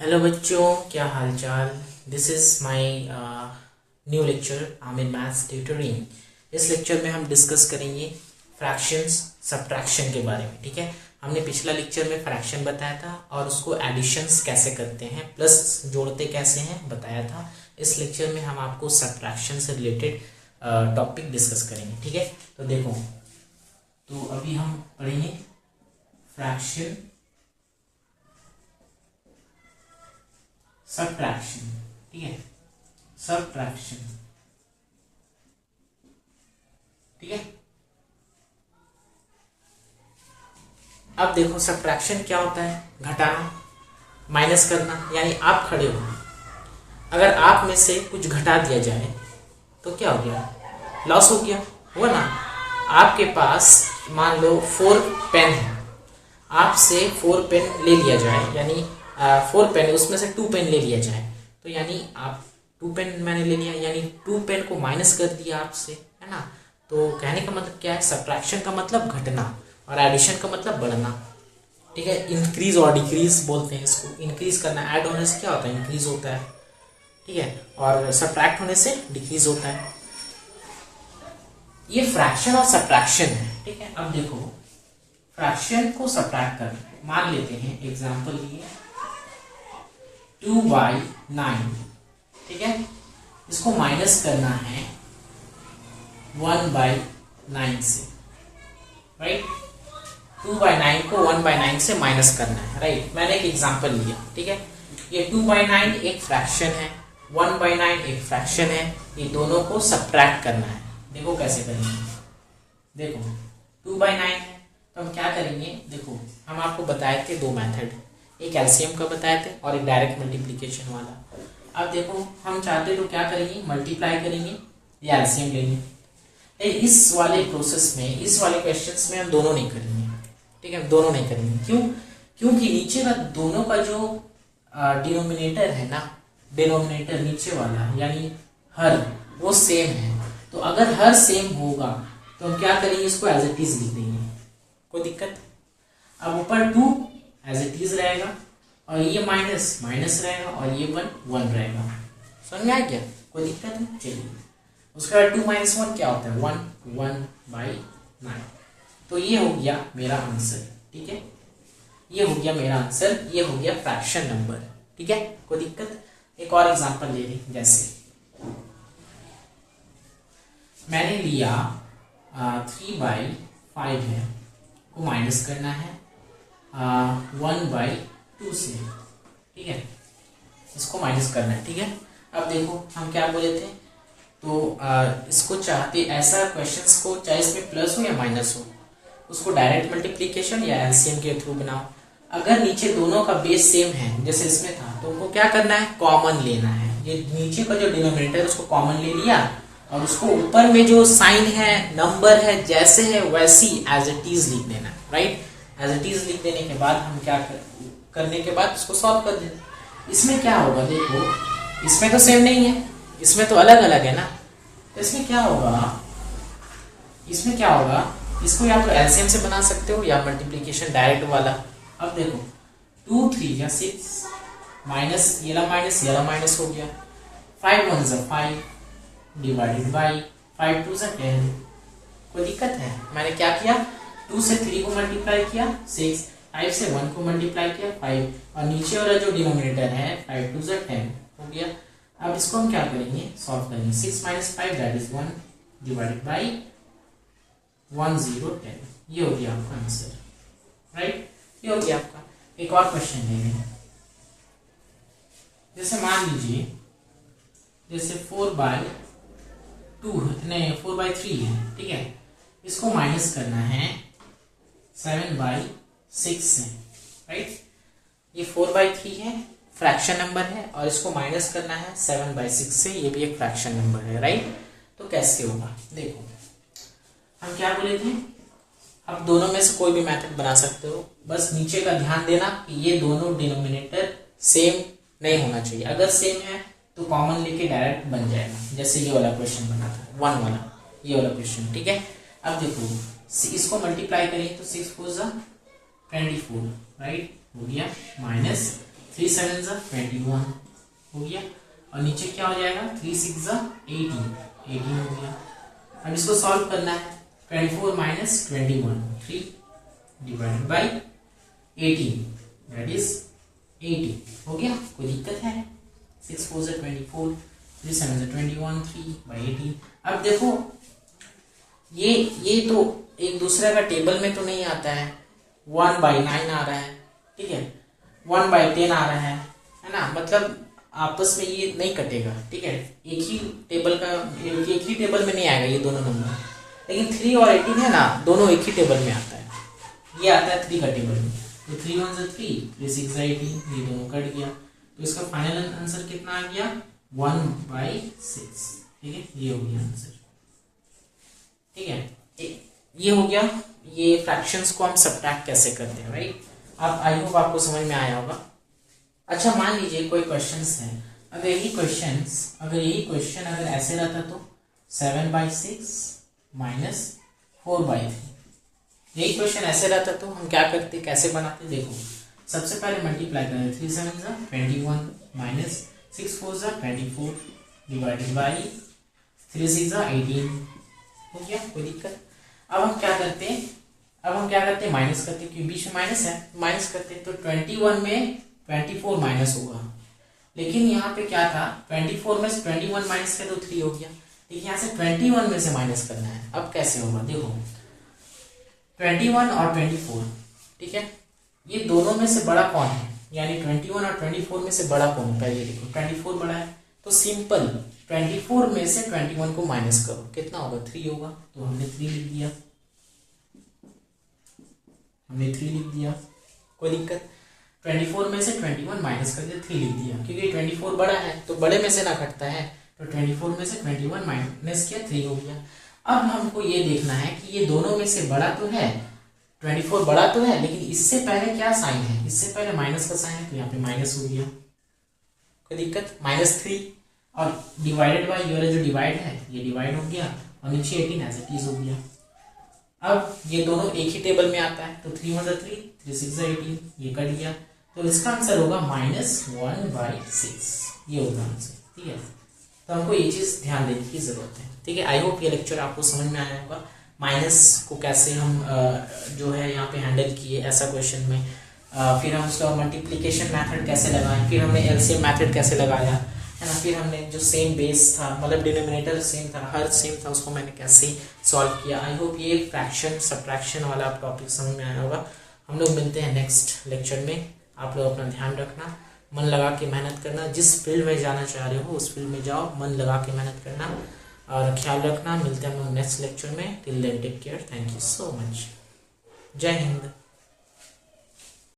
Hello बच्चों, क्या हाल चाल। This is my new lecture Aamir maths tutoring. इस लेक्चर में हम डिस्कस करेंगे फ्रैक्शंस सब्ट्रैक्शन के बारे में। ठीक है, हमने पिछला लेक्चर में फ्रैक्शन बताया था और उसको एडिशंस कैसे करते हैं, प्लस जोड़ते कैसे हैं बताया था। इस लेक्चर में हम आपको सब्ट्रैक्शन से रिलेटेड टॉपिक डिस्कस करेंगे। ठीक है, तो देखो, तो अभी हम पढ़ेंगे फ्रैक्शन सब्ट्रैक्शन। ठीक है, सब्ट्रैक्शन। ठीक है, अब देखो सब्ट्रैक्शन क्या होता है। घटाना, माइनस करना। यानी आप खड़े हो, अगर आप में से कुछ घटा दिया जाए तो क्या हो गया, लॉस हो गया, हुआ ना। आपके पास मान लो 4 पेन है, आपसे 4 पेन ले लिया जाए, यानी 4 पेन उसमें से 2 पेन ले लिया जाए, तो यानी आप 2 पेन मैंने ले लिया, यानी 2 पेन को माइनस कर दिया आपसे, है ना। तो कहने का मतलब क्या है, सब्ट्रैक्शन का मतलब घटना और एडिशन का मतलब बढ़ना। ठीक है, इंक्रीज और डिक्रीज बोलते हैं इसको। इंक्रीज करना, ऐड होने से क्या होता है, इंक्रीज होता है। ठीक है, और सब्ट्रैक्ट होने से डिक्रीज होता है। ये फ्रैक्शन और सब्ट्रैक्शन है। ठीक है, अब देखो फ्रैक्शन को सब्ट्रैक्ट करना है। मान लेते हैं एग्जांपल लिए 2/9। ठीक है, इसको माइनस करना है 1/9 से, राइट। 2/9 को 1/9 से माइनस करना है, राइट। मैंने एक एग्जांपल लिया। ठीक है, ये 2/9 एक फ्रैक्शन है, 1/9 एक फ्रैक्शन है। ये दोनों को सब्ट्रैक्ट करना है। देखो कैसे करेंगे। देखो 2/9 है तो हम क्या करेंगे, देखो हम आपको बताए थे 2 मेथड, एक एलसीएम का बताए थे और एक डायरेक्ट मल्टीप्लिकेशन वाला। अब देखो हम चाहते तो क्या करेंगे, मल्टीप्लाई करेंगे या एलसीएम लेंगे। इस वाले प्रोसेस में, इस वाले क्वेश्चंस में हम दोनों नहीं करेंगे। ठीक है, दोनों नहीं करेंगे। क्यों? क्योंकि नीचे का दोनों का जो डिनोमिनेटर है ना, डिनोमिनेटर नीचे वाला यानी हर, वो सेम है। तो अगर हर सेम होगा तो हम क्या करेंगे, इसको एज इट इज लिख देंगे, कोई दिक्कत। अब ऊपर 2 एज इट इज रहेगा और ये माइनस माइनस रहेगा और ये 1 रहेगा। समझ में आ गया, कोई दिक्कत नहीं। चलिए, उसके बाद 2 - 1 क्या होता है, 1/9। तो ये हो गया मेरा आंसर। ठीक है, ये हो गया मेरा आंसर, ये हो गया फ्रैक्शन नंबर। ठीक है, कोई दिक्कत। एक और एग्जांपल ले लें, जैसे मैंने लिया 3/5 है, को माइनस करना है 1/2 से। ठीक है, इसको माइनस करना है। ठीक है, अब देखो हम क्या बोले थे, तो इसको चाहते ऐसा क्वेश्चंस को, चाहे इसमें प्लस हो या माइनस हो, उसको डायरेक्ट मल्टीप्लिकेशन या एलसीएम के थ्रू बनाओ। अगर नीचे दोनों का बेस सेम है, जैसे इसमें था, तो उनको क्या करना है, कॉमन लेना है। ये नीचे का जो डिनोमिनेटर है उसको कॉमन ले लिया और उसको ऊपर में जो साइन है, नंबर है, जैसे है वैसी एज इट इज लिख देना, राइट। एज इट इज लिख देने के बाद हम क्या करने के बाद उसको सॉल्व कर देना। इसमें क्या होगा, देखो इसमें तो सेम नहीं है, इसमें तो अलग अलग है ना। तो इसमें क्या होगा, इसमें क्या होगा, इसको या तो एलसीएम से बना सकते हो या मल्टीप्लिकेशन डायरेक्ट वाला। अब देखो 2 - 3 = 6, माइनस ये माइनस हो गया, 5 - 1 = 5 डिवाइडेड बाई 5 - 2 = 10। कोई दिक्कत है। मैंने क्या किया, 2 से 3 को मल्टीप्लाई किया 6, 5 से 1 को मल्टीप्लाई किया 5, और नीचे वाला जो डिनोमिनेटर है 5 - 2 = 10 हो गया। अब इसको हम क्या करेंगे, सॉल्व करेंगे। 6 - 5 दैट इज 1 डिवाइडेड बाई 1010। ये हो गया आपका आंसर, राइट। ये हो गया आपका। एक और क्वेश्चन लेंगे, जैसे मान लीजिए, जैसे 4/2 नहीं 4/3 है। ठीक है, इसको माइनस करना है 7/6 से, राइट। ये 4/3 है, फ्रैक्शन नंबर है, और इसको माइनस करना है 7/6 से, ये भी एक फ्रैक्शन नंबर है, राइट। तो कैसे होगा, देखो हम क्या बोले थे, अब दोनों में से कोई भी मेथड बना सकते हो, बस नीचे का ध्यान देना कि ये दोनों डिनोमिनेटर सेम नहीं होना चाहिए। अगर सेम है तो कॉमन लेके डायरेक्ट बन जाएगा, जैसे ये वाला क्वेश्चन बना था 1 वाला, ये वाला क्वेश्चन। ठीक है, अब देखो इसको मल्टीप्लाई करें तो 6 × 4 = 24, राइट, हो गया, माइनस 3 7 21 हो गया, और नीचे क्या हो जाएगा 3 6 18 हो गया। अब इसको सॉल्व करना है, 24 minus 21 3 divided by 18 that is 80 हो गया। कोई दिक्कत है? 6 4 24 3 7 21 3 बाई 18। अब देखो ये तो एक दूसरे का टेबल में तो नहीं आता है, 1/9 आ रहा है, ठीक है, 1/10 आ रहा है ना, मतलब आपस में ये नहीं कटेगा, ठीक है, एक ही टेबल में नहीं आएगा ये दोनों नंबर। लेकिन 3 और 18 है ना, दोनों एक ही टेबल में आता है, ये आता है 3 का टेबल में, तो 3 1 3 3 6 18, ये दोनों कट गया, तो इसका फाइनल आंसर कितना आ गया 1/6, ठीक है, ये हो गया आंसर, ठीक है। ये हो गया, ये फ्रैक्शंस को हम सब्ट्रैक्ट कैसे करते हैं, राइट। अब आई होप आपको समझ में आया होगा। अच्छा मान लीजिए कोई क्वेश्चंस है, अगर यही क्वेश्चन अगर ऐसे रहता तो 7/6 माइनस 4/3, यही क्वेश्चन ऐसे रहता तो हम क्या करते, कैसे बनाते, देखो सबसे पहले मल्टीप्लाई करें, 3 7 21 माइनस 6 4 24 डिवाइडेड बाई 3 6 18 हो गया, कोई दिक्कत। अब हम क्या करते हैं, माइनस करते हैं, क्योंकि बीच में माइनस है, माइनस करते हैं, तो 21 में 24 माइनस होगा, लेकिन यहाँ पे क्या था 24 में से 21 माइनस कर तो 3 हो गया, लेकिन यहाँ से 21 में से माइनस करना है। अब कैसे होगा, देखो 21 और 24, ठीक है, ये दोनों में से बड़ा कौन है, यानी 21 और 24 में से बड़ा कौन है, पहले देखो 24 बड़ा है, तो सिंपल 24 में से 21 को माइनस करो, कितना होगा 3 होगा, तो हमने 3 लिख दिया, कोई दिक्कत। 24 में से 21 माइनस करके 3 लिख दिया, क्योंकि 24 बड़ा है तो बड़े में से ना घटता है, तो 24 में से 21 माइनस किया 3 हो गया। अब हमको ये देखना है कि ये दोनों में से बड़ा तो है, 24 बड़ा तो है, लेकिन इससे पहले क्या साइन है, इससे पहले माइनस का साइन है, तो यहाँ पे माइनस हो गया, कोई दिक्कत, -3, और डिवाइडेड बाई ये जो डिवाइड है ये डिवाइड हो गया, और नीचे 18 एज इट इज हो गया। अब ये दोनों एक ही टेबल में आता है, तो 3 1 3 3 6 18, ये कट गया, तो इसका आंसर होगा -1/6, ये होगा आंसर, ठीक है। तो हमको ये चीज ध्यान देने की जरूरत है, ठीक है। आई होप ये लेक्चर आपको समझ में आया होगा, माइनस को कैसे हम जो है यहाँ पे हैंडल किए ऐसा क्वेश्चन में, फिर हम उसका मल्टीप्लिकेशन मेथड कैसे लगाएं, फिर हमने एलसीएम मेथड कैसे लगाया है ना, फिर हमने जो सेम बेस था, मतलब डिनोमिनेटर सेम था, हर सेम था, उसको मैंने कैसे सॉल्व किया। आई होप ये फ्रैक्शन सब्ट्रैक्शन वाला आप टॉपिक समझ में आया होगा। हम लोग मिलते हैं नेक्स्ट लेक्चर में। आप लोग अपना ध्यान रखना, मन लगा के मेहनत करना, जिस फील्ड में जाना चाह रहे हो उस फील्ड में जाओ, मन लगा के मेहनत करना और ख्याल रखना। मिलते हैं हम लोग नेक्स्ट लेक्चर में। Till then take care, thank you so much, Jai Hind.